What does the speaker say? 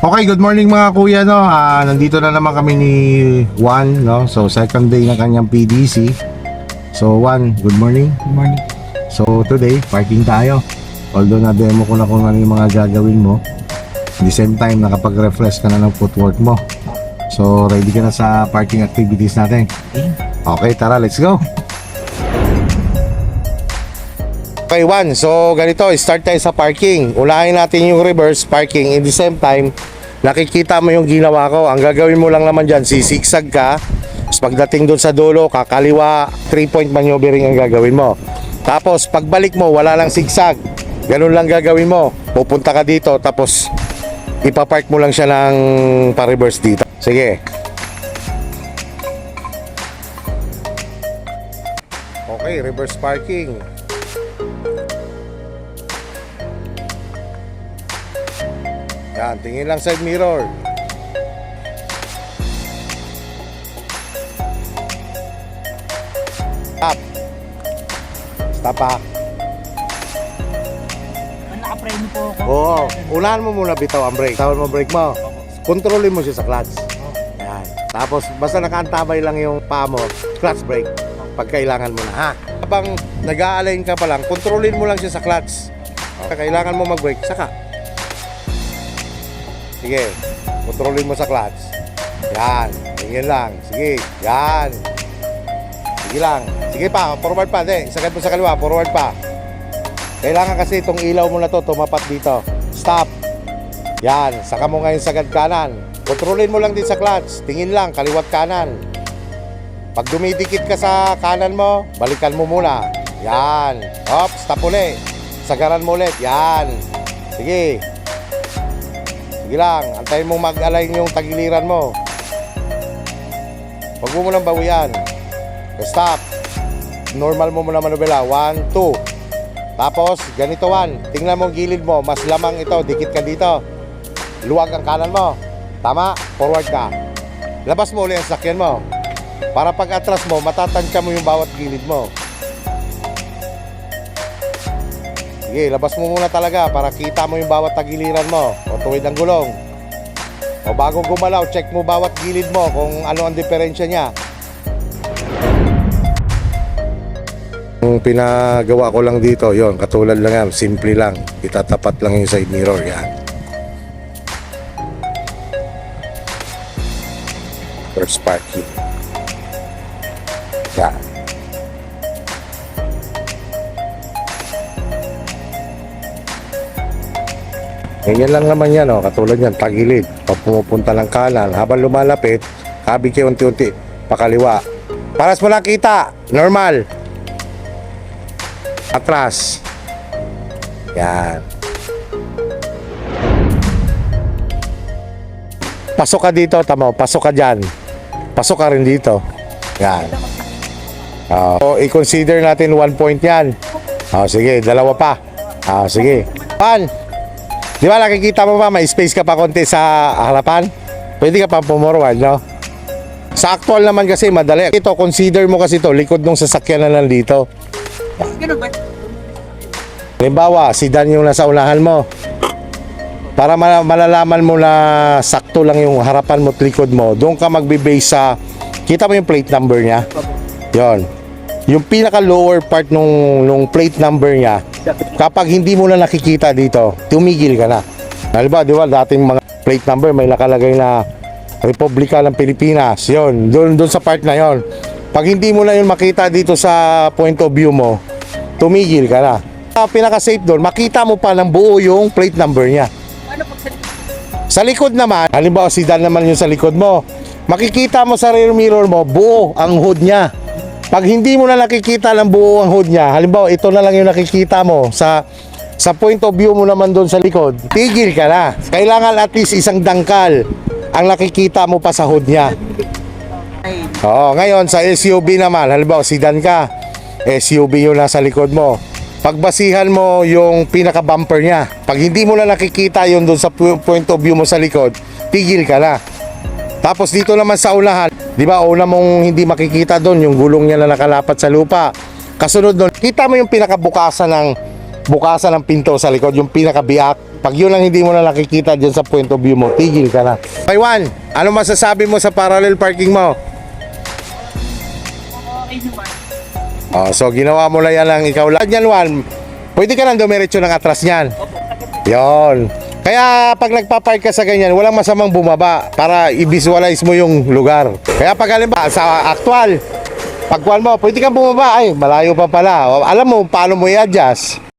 Okay, good morning mga kuya, no. Nandito na naman kami ni Juan, no. So second day ng kanyang PDC. So Juan, good morning. Good morning. So today, parking tayo. Although na-demo ko na kung ano yung mga gagawin mo. At the same time, nakapag-refresh ka na ng footwork mo. So ready ka na sa parking activities natin. Okay, tara, let's go. Okay, Juan, so ganito, start tayo sa parking. Unahin natin yung reverse parking. In the same time, nakikita mo yung ginawa ko. Ang gagawin mo lang naman dyan, sisigsag ka. Tapos pagdating doon sa dulo, kakaliwa, 3-point maneuvering ang gagawin mo. Tapos pagbalik mo, wala lang sigsag. Ganun lang gagawin mo. Pupunta ka dito, tapos ipapark mo lang siya ng pa-reverse dito. Sige. Okay, reverse parking. Yan, tingin lang side mirror. Stop. Stop ha. Naka-frame po ako. Oo, unahan mo muna bitaw ang brake. Tawal mo brake mo. Kontrolin mo siya sa clutch. Yan. Tapos basta nakaantabay lang yung paa mo, clutch brake. Pag kailangan mo na ha. Habang nag-a-align ka pa lang, kontrolin mo lang siya sa clutch. Pag kailangan mo mag-brake, saka. Sige, kontrolin mo sa clutch. Yan, tingin lang. Sige, yan. Sige lang. Sige pa, forward pa. Hindi, isagad mo sa kaliwa, forward pa. Kailangan kasi itong ilaw mo na to tumapat dito. Stop. Yan, saka mo ngayon sagad kanan. Kontrolin mo lang din sa clutch. Tingin lang, kaliwat kanan. Pag dumidikit ka sa kanan mo, balikan mo muna. Yan. Hop, stop ulit. Sagaran mo ulit. Yan. Sige. Sige lang, antayin mong mag-align yung tagiliran mo. Huwag mo munang bawian. Stop. Normal mo muna manubela. 1, 2. Tapos, ganito 1. Tingnan mo ang gilid mo. Mas lamang ito. Dikit ka dito. Luwag ang kanan mo. Tama? Forward ka. Labas mo ulit ang sakyan mo. Para pag atras mo, matatansya mo yung bawat gilid mo. Sige, labas mo muna talaga para kita mo yung bawat tagiliran mo o tuwid ng gulong. O bago gumalaw, check mo bawat gilid mo kung ano ang diferensya niya. Yung pinagawa ko lang dito, yon katulad lang yan, simple lang. Itatapat lang yung side mirror, yan. First parking. Yan. Ganyan lang naman yan, katulad yan, tagilid. Pag pumupunta ng kanan, habang lumalapit, kabig kayo unti-unti, pakaliwa. Paras mo lang kita, normal. Atras. Yan. Pasok ka dito, tamo, pasok ka dyan. Pasok ka rin dito. Yan. So, i-consider natin 1 point yan. Sige, dalawa pa. Sige. 1. Di ba nakikita mo pa, may space ka pa konti sa harapan? Pwede ka pa pumorward, no? Sa actual naman kasi madali. Ito, consider mo kasi ito, likod ng sasakyan na lang dito. Ganun ba? Halimbawa, sedan yung nasa unahan mo. Para malalaman mo na sakto lang yung harapan mo at likod mo, doon ka magbe-base sa, kita mo yung plate number niya? Yon. Yung pinaka lower part nung plate number niya, kapag hindi mo na nakikita dito, tumigil ka na. Halimbawa, di ba, dating mga plate number may nakalagay na Republika ng Pilipinas. Yon, doon sa part na yon. Pag hindi mo na yun makita dito sa point of view mo, tumigil ka na. Pinaka-safe doon, makita mo pa ng buo yung plate number niya. Ano pag Sa likod naman, halimbawa sedan naman yung sa likod mo, makikita mo sa rear mirror mo, buo ang hood niya. Pag hindi mo na nakikita ng buo ang hood niya, halimbawa ito na lang yung nakikita mo sa point of view mo naman doon sa likod, tigil ka na. Kailangan at least isang dangkal ang nakikita mo pa sa hood niya. Oo, ngayon sa SUV naman, halimbawa sedan ka, SUV yung nasa likod mo. Pagbasihan mo yung pinaka-bumper niya. Pag hindi mo na nakikita yun doon sa point of view mo sa likod, tigil ka na. Tapos dito naman sa unahan, di ba, una mong hindi makikita doon yung gulong niya na nakalapat sa lupa. Kasunod doon, kita mo yung pinakabukasan ng pinto sa likod, yung pinakabiak. Pag yun lang hindi mo na nakikita dyan sa point of view mo, tigil ka na. Taiwan, ano masasabi mo sa parallel parking mo? Okay naman. Oh, so ginawa mo lang yan lang ikaw lang. Yan, Juan, pwede ka nang dumiretso ng atras niyan. Yon. Kaya pag nagpa-park ka sa ganyan, walang masamang bumaba para i-visualize mo yung lugar. Kaya pag halimbawa sa actual, pagkuhan mo, pwede kang bumaba, ay malayo pa pala. O, alam mo paano mo i-adjust.